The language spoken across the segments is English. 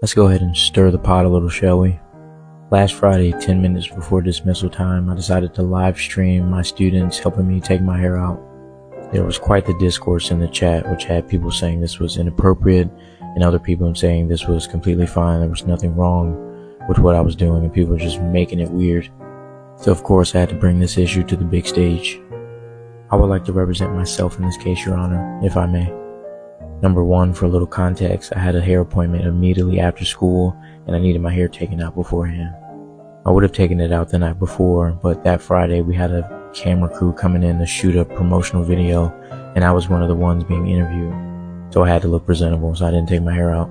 Let's go ahead and stir the pot a little, shall we? Last Friday, 10 minutes before dismissal time, I decided to live stream my students helping me take my hair out. There was quite the discourse in the chat, which had people saying this was inappropriate and other people saying this was completely fine. There was nothing wrong with what I was doing and people were just making it weird. So of course I had to bring this issue to the big stage. I would like to represent myself in this case, Your Honor, if I may. Number one, for a little context, I had a hair appointment immediately after school and I needed my hair taken out beforehand. I would have taken it out the night before, but that Friday we had a camera crew coming in to shoot a promotional video and I was one of the ones being interviewed. So I had to look presentable, so I didn't take my hair out.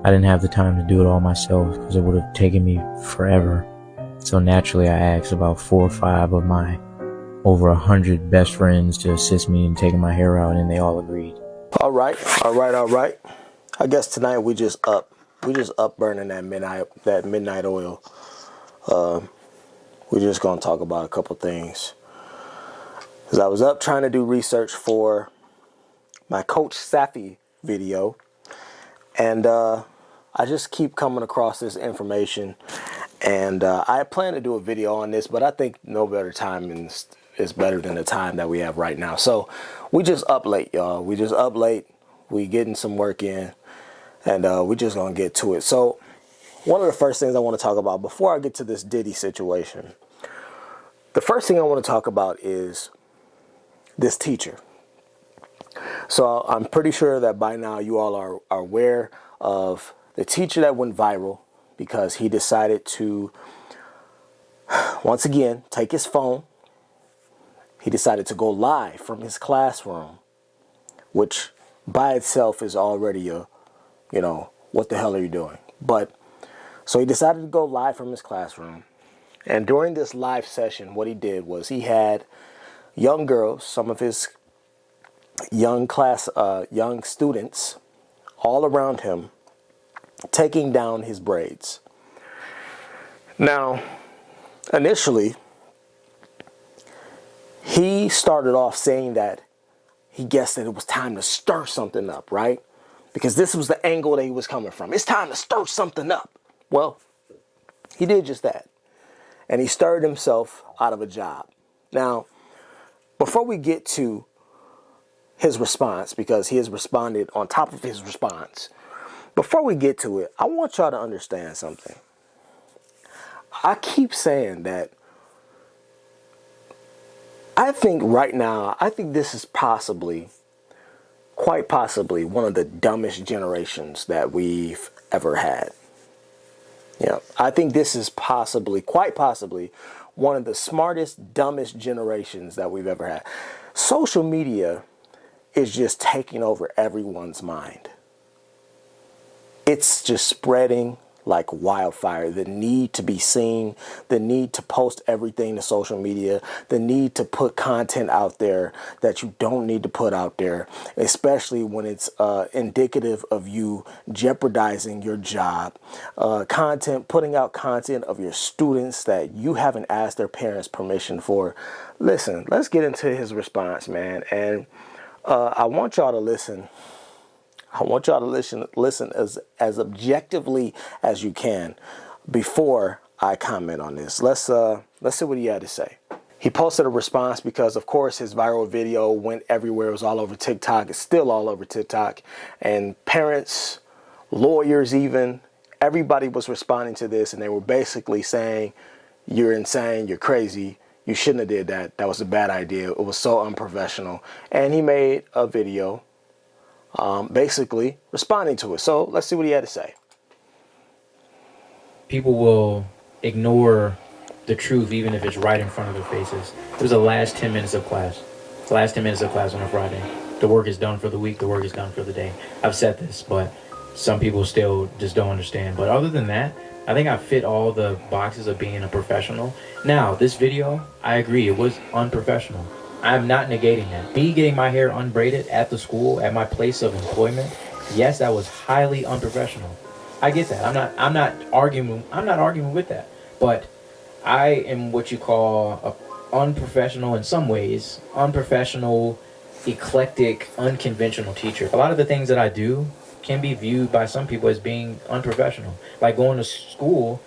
I didn't have the time to do it all myself because it would have taken me forever. So naturally I asked about 4 or 5 of my over 100 best friends to assist me in taking my hair out and they all agreed. All right. I guess tonight we just up burning that midnight oil. We're just gonna talk about a couple things. Cause I was up trying to do research for my Coach Safi video, and I just keep coming across this information, and I plan to do a video on this, but I think no better time is better than the time that we have right now. So we just up late, y'all. We just up late. We getting some work in, and we just gonna get to it. So one of the first things I want to talk about before I get to this Diddy situation, the first thing I want to talk about is this teacher. So I'm pretty sure that by now you all are aware of the teacher that went viral because he decided to, once again, take his phone. He decided to go live from his classroom, which by itself is already a, what the hell are you doing? But so he decided to go live from his classroom. And during this live session, what he did was he had young girls, some of his young students all around him taking down his braids. Now, initially, he started off saying that he guessed that it was time to stir something up, right? Because this was the angle that he was coming from. It's time to stir something up. Well, he did just that. And he stirred himself out of a job. Now, before we get to his response, because he has responded on top of his response, before we get to it, I want y'all to understand something. I keep saying that I think right now, this is quite possibly, one of the dumbest generations that we've ever had. Yeah, I think this is quite possibly, one of the smartest, dumbest generations that we've ever had. Social media is just taking over everyone's mind. It's just spreading like wildfire. The need to be seen, the need to post everything to social media, the need to put content out there that you don't need to put out there, especially when it's indicative of you jeopardizing your job. Putting out content of your students that you haven't asked their parents permission for. Listen, let's get into his response, man. And I want y'all to listen. I want y'all to listen as objectively as you can before I comment on this. Let's see what he had to say. He posted a response because, of course, his viral video went everywhere. It was all over TikTok. It's still all over TikTok. And parents, lawyers even, everybody was responding to this. And they were basically saying, you're insane, you're crazy. You shouldn't have did that. That was a bad idea. It was so unprofessional. And he made a video basically responding to it. So let's see what he had to say. People will ignore the truth even if it's right in front of their faces. It was the last 10 minutes of class. The last 10 minutes of class on a Friday. The work is done for the week. The work is done for the day. I've said this, but some people still just don't understand. But other than that, I think I fit all the boxes of being a professional. Now, this video, I agree, it was unprofessional. I'm not negating that. Me getting my hair unbraided at the school, at my place of employment, yes, that was highly unprofessional. I get that. I'm not arguing with that. But I am what you call a unprofessional in some ways, unprofessional, eclectic, unconventional teacher. A lot of the things that I do can be viewed by some people as being unprofessional. Like going to school,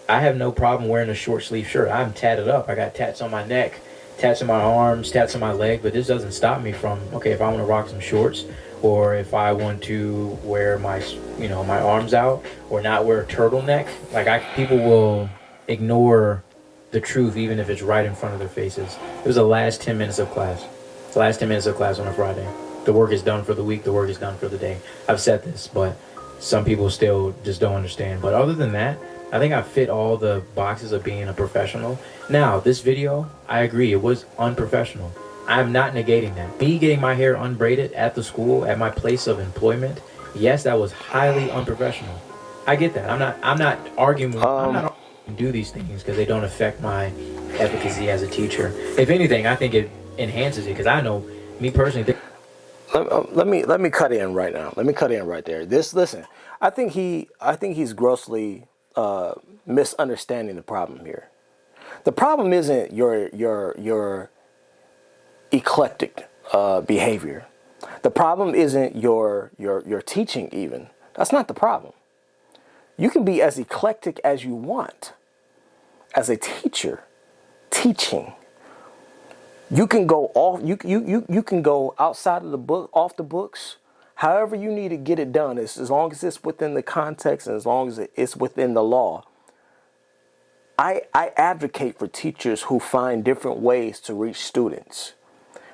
I have no problem wearing a short sleeve shirt. I'm tatted up. I got tats on my neck, tats on my arms, tats on my leg. But this doesn't stop me from, okay, if I want to rock some shorts, or if I want to wear my, my arms out, or not wear a turtleneck. People will ignore the truth even if it's right in front of their faces. It was the last 10 minutes of class. The last 10 minutes of class on a Friday. The work is done for the week. The work is done for the day. I've said this, but some people still just don't understand. But other than that, I think I fit all the boxes of being a professional. Now, this video, I agree, it was unprofessional. I'm not negating that. Me getting my hair unbraided at the school, at my place of employment, yes, that was highly unprofessional. I get that. I'm not arguing. I'm not arguing to do these things because they don't affect my efficacy as a teacher. If anything, I think it enhances it, because I know me personally. Let me cut in right now. Let me cut in right there. Listen. I think he's grossly misunderstanding the problem here. The problem isn't your eclectic behavior. The problem isn't your teaching even. That's not the problem. You can be as eclectic as you want as a teacher teaching. You can go off. You can go outside of the book, off the books. However you need to get it done, as long as it's within the context and as long as it's within the law. I advocate for teachers who find different ways to reach students,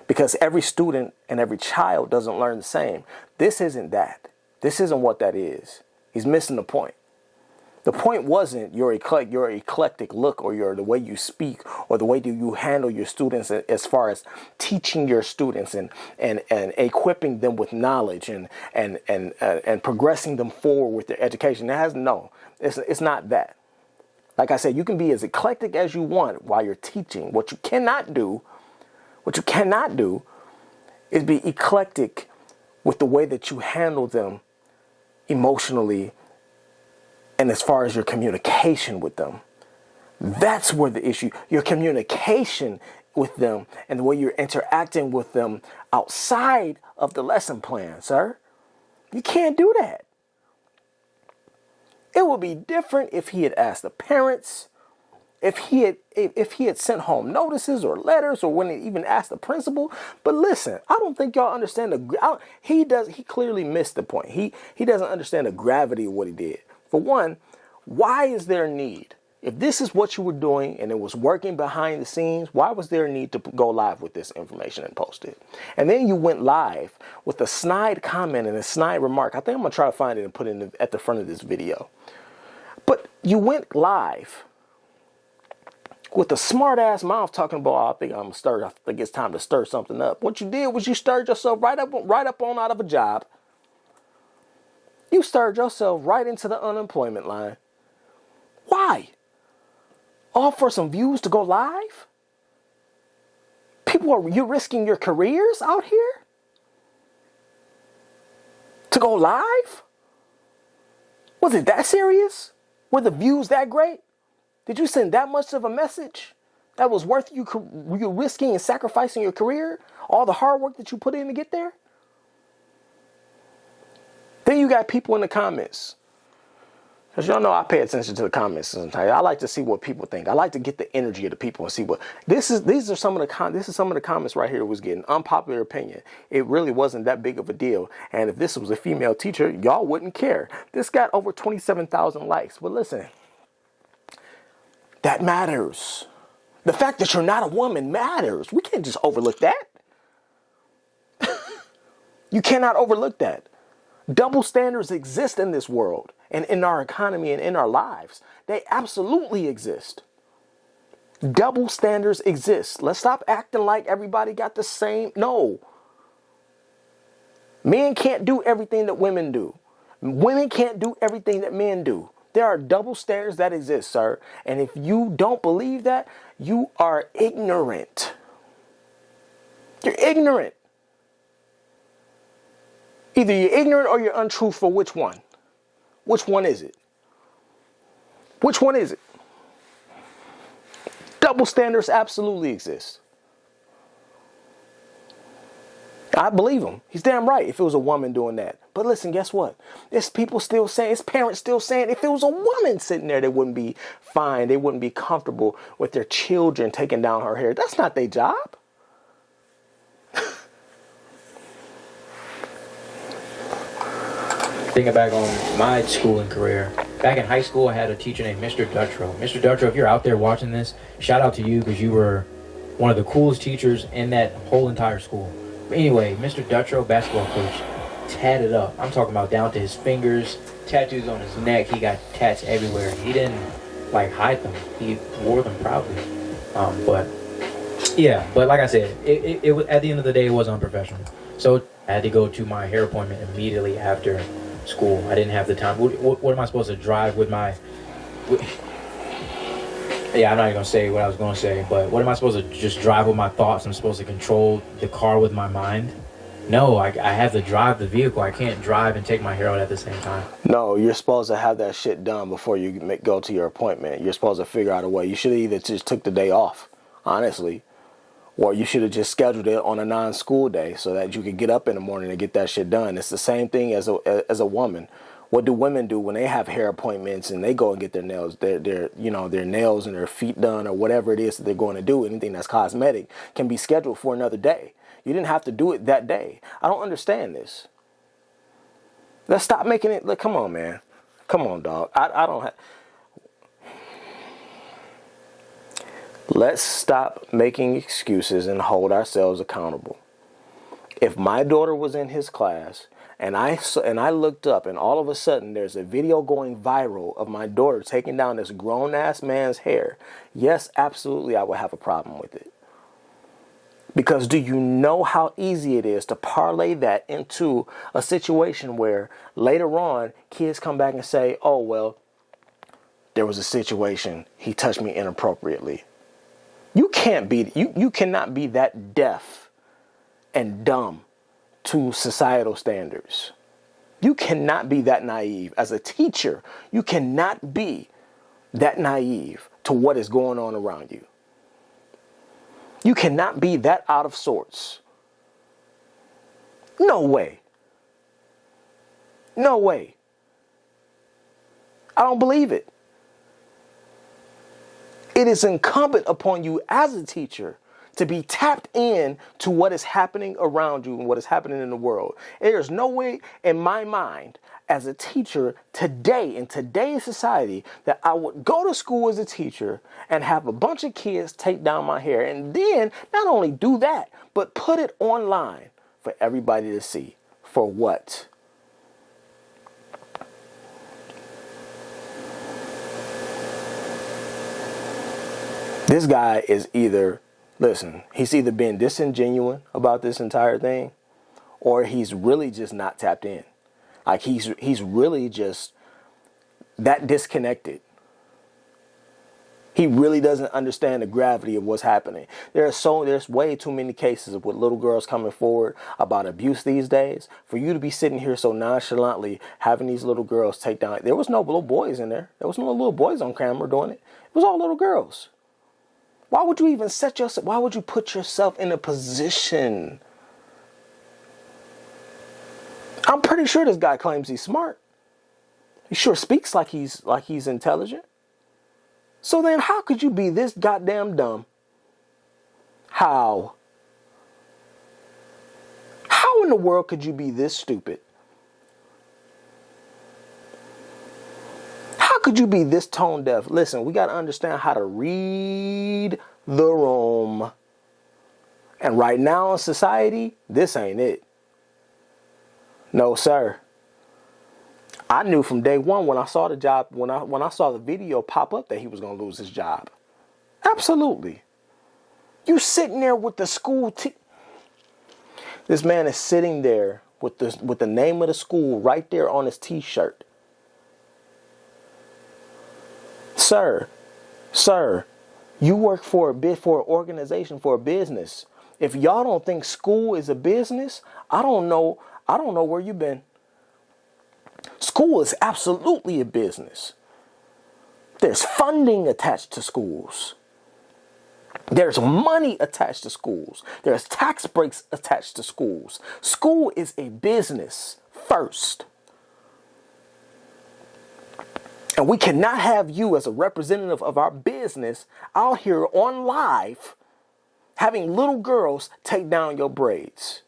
because every student and every child doesn't learn the same. This isn't that. This isn't what that is. He's missing the point. The point wasn't your eclectic look or the way you speak or the way you handle your students as far as teaching your students and equipping them with knowledge and progressing them forward with their education. It's not that. Like I said, you can be as eclectic as you want while you're teaching. What you cannot do is be eclectic with the way that you handle them emotionally and as far as your communication with them. That's where the issue, your communication with them and the way you're interacting with them outside of the lesson plan, sir. You can't do that. It would be different if he had asked the parents, if he had sent home notices or letters, or when he even asked the principal. But listen, I don't think y'all understand he clearly missed the point. He doesn't understand the gravity of what he did. For one, why is there a need? If this is what you were doing and it was working behind the scenes, why was there a need to go live with this information and post it? And then you went live with a snide comment and a snide remark. I think I'm going to try to find it and put it at the front of this video. But you went live with a smart ass mouth talking about, I think it's time to stir something up. What you did was you stirred yourself right up on out of a job. You stirred yourself right into the unemployment line. Why? All for some views to go live? You risking your careers out here? To go live? Was it that serious? Were the views that great? Did you send that much of a message that was worth you risking and sacrificing your career? All the hard work that you put in to get there? Then you got people in the comments. Because y'all know I pay attention to the comments sometimes. I like to see what people think. I like to get the energy of the people and see what this is some of the comments right here was getting unpopular opinion. It really wasn't that big of a deal. And if this was a female teacher, y'all wouldn't care. This got over 27,000 likes. But listen, that matters. The fact that you're not a woman matters. We can't just overlook that. You cannot overlook that. Double standards exist in this world and in our economy and in our lives. They absolutely exist. Double standards exist. Let's stop acting like everybody got the same. No. Men can't do everything that women do. Women can't do everything that men do. There are double standards that exist, sir. And if you don't believe that, you are ignorant. You're ignorant. Either you're ignorant or you're untruthful. Which one? Which one is it? Which one is it? Double standards absolutely exist. I believe him. He's damn right if it was a woman doing that. But listen, guess what? It's people still saying, it's parents still saying, if it was a woman sitting there, they wouldn't be fine. They wouldn't be comfortable with their children taking down her hair. That's not their job. Thinking back on my schooling career, back in high school, I had a teacher named Mr. Dutrow. Mr. Dutrow, if you're out there watching this, shout out to you because you were one of the coolest teachers in that whole entire school. But anyway, Mr. Dutrow, basketball coach, tatted up. I'm talking about down to his fingers, tattoos on his neck. He got tats everywhere. He didn't like hide them. He wore them proudly. But like I said, it was, at the end of the day, it was unprofessional. So I had to go to my hair appointment immediately after school. I didn't have the time. What am I supposed to drive with my... Yeah, I'm not even going to say what I was going to say, but what am I supposed to just drive with my thoughts? I'm supposed to control the car with my mind? No, I have to drive the vehicle. I can't drive and take my hair out at the same time. No, you're supposed to have that shit done before you go to your appointment. You're supposed to figure out a way. You should have either just took the day off, honestly, or you should have just scheduled it on a non-school day so that you could get up in the morning and get that shit done. It's the same thing as a woman. What do women do when they have hair appointments and they go and get their nails, their nails and their feet done or whatever it is that they're going to do? Anything that's cosmetic can be scheduled for another day. You didn't have to do it that day. I don't understand this. Let's stop making it. Look, come on, man. Come on, dog. I don't have. Let's stop making excuses and hold ourselves accountable. If my daughter was in his class and I looked up and all of a sudden there's a video going viral of my daughter taking down this grown-ass man's hair, yes, absolutely, I would have a problem with it. Because do you know how easy it is to parlay that into a situation where later on kids come back and say, oh, well, there was a situation. He touched me inappropriately. You cannot be that deaf and dumb to societal standards. You cannot be that naive. As a teacher, you cannot be that naive to what is going on around you. You cannot be that out of sorts. No way. No way. I don't believe it. It is incumbent upon you as a teacher to be tapped in to what is happening around you and what is happening in the world. There's no way in my mind as a teacher today, in today's society, that I would go to school as a teacher and have a bunch of kids take down my hair and then not only do that, but put it online for everybody to see. For what? This guy is either, listen, he's either being disingenuous about this entire thing or he's really just not tapped in. Like he's really just that disconnected. He really doesn't understand the gravity of what's happening. There's way too many cases with little girls coming forward about abuse these days. For you to be sitting here so nonchalantly having these little girls take down, there was no little boys in there. There was no little boys on camera doing it. It was all little girls. Why would you even why would you put yourself in a position? I'm pretty sure this guy claims he's smart. He sure speaks like he's intelligent. So then how could you be this goddamn dumb? How? How in the world could you be this stupid? How could you be this tone deaf? Listen, we got to understand how to read the room. And right now in society, this ain't it. No, sir. I knew from day one when I saw the job, when I saw the video pop up that he was going to lose his job. Absolutely. You sitting there with the school This man is sitting there with the name of the school right there on his t-shirt. Sir, you work for an organization, for a business. If y'all don't think school is a business, I don't know where you've been. School is absolutely a business. There's funding attached to schools. There's money attached to schools. There's tax breaks attached to schools. School is a business first. And we cannot have you as a representative of our business out here on live having little girls take down your braids.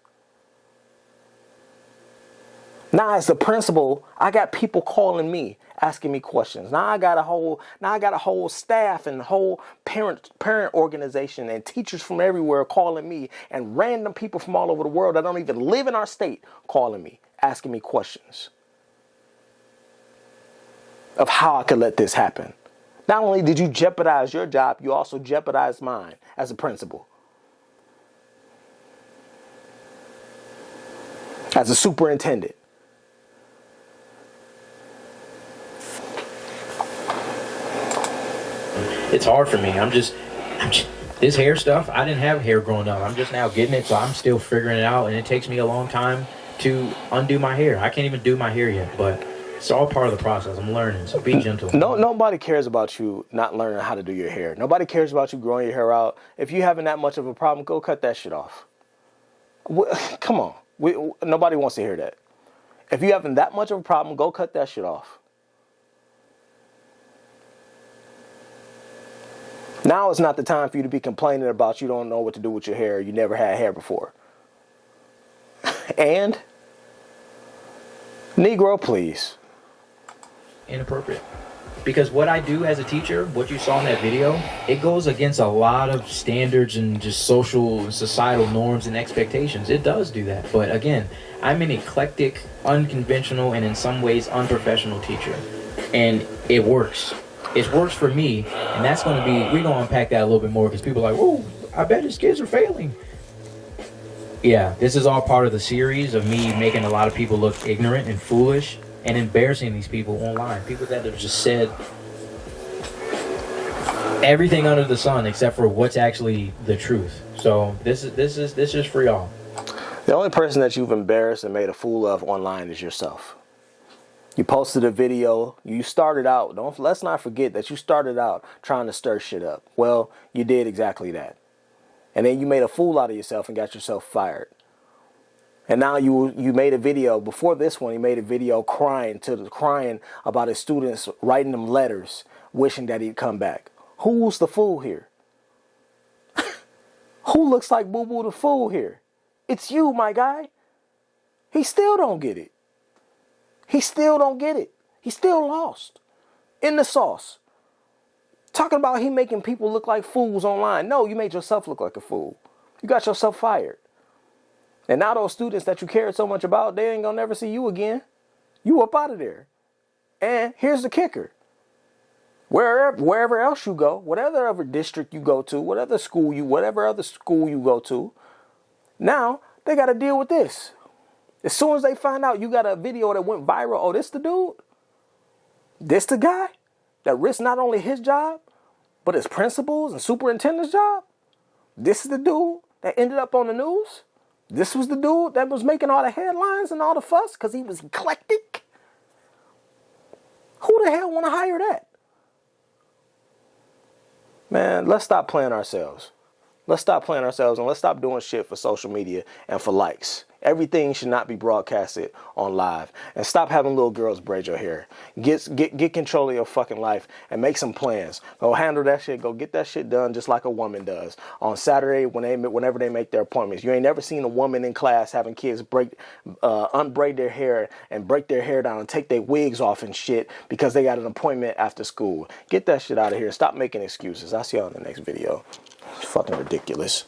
Now, as the principal, I got people calling me, asking me questions. Now I got a whole staff and whole parent organization and teachers from everywhere calling me, and random people from all over the world that don't even live in our state calling me, asking me questions of how I could let this happen. Not only did you jeopardize your job, you also jeopardized mine as a principal, as a superintendent. It's hard for me. I'm just this hair stuff. I didn't have hair growing up. I'm just now getting it, so I'm still figuring it out, and it takes me a long time to undo my hair. I can't even do my hair yet, but it's all part of the process. I'm learning, so be gentle. Nobody cares about you not learning how to do your hair. Nobody cares about you growing your hair out. If you having that much of a problem, go cut that shit off. Come on. Nobody wants to hear that. If you having that much of a problem, go cut that shit off. Now is not the time for you to be complaining about you don't know what to do with your hair. You never had hair before. And, Negro, please. Inappropriate. Because what I do as a teacher, what you saw in that video, it goes against a lot of standards and just social and societal norms and expectations. It does do that. But again, I'm an eclectic, unconventional, and in some ways unprofessional teacher. And it works. It works for me, and that's going to be, we're going to unpack that a little bit more, because people are like, oh, I bet his kids are failing. Yeah, this is all part of the series of me making a lot of people look ignorant and foolish and embarrassing these people online. People that have just said everything under the sun except for what's actually the truth. So this is for y'all. The only person that you've embarrassed and made a fool of online is yourself. You posted a video. You started out. Let's not forget that you started out trying to stir shit up. Well, you did exactly that. And then you made a fool out of yourself and got yourself fired. And now you made a video. Before this one, he made a video crying about his students, writing them letters, wishing that he'd come back. Who's the fool here? Who looks like Boo Boo the fool here? It's you, my guy. He still don't get it. He still don't get it. He's still lost in the sauce. Talking about he making people look like fools online. No, you made yourself look like a fool. You got yourself fired. And now those students that you cared so much about, they ain't gonna never see you again. You up out of there. And here's the kicker. Wherever else you go, whatever other district you go to, whatever other school you go to, now they got to deal with this. As soon as they find out you got a video that went viral, oh, this the dude? This the guy that risked not only his job, but his principal's and superintendent's job? This is the dude that ended up on the news? This was the dude that was making all the headlines and all the fuss because he was eclectic? Who the hell want to hire that? Man, let's stop playing ourselves. Let's stop playing ourselves and let's stop doing shit for social media and for likes. Everything should not be broadcasted on live. And stop having little girls braid your hair. Get control of your fucking life and make some plans. Go handle that shit. Go get that shit done just like a woman does. On Saturday, whenever they make their appointments. You ain't never seen a woman in class having kids unbraid their hair and break their hair down and take their wigs off and shit because they got an appointment after school. Get that shit out of here. Stop making excuses. I'll see y'all in the next video. It's fucking ridiculous.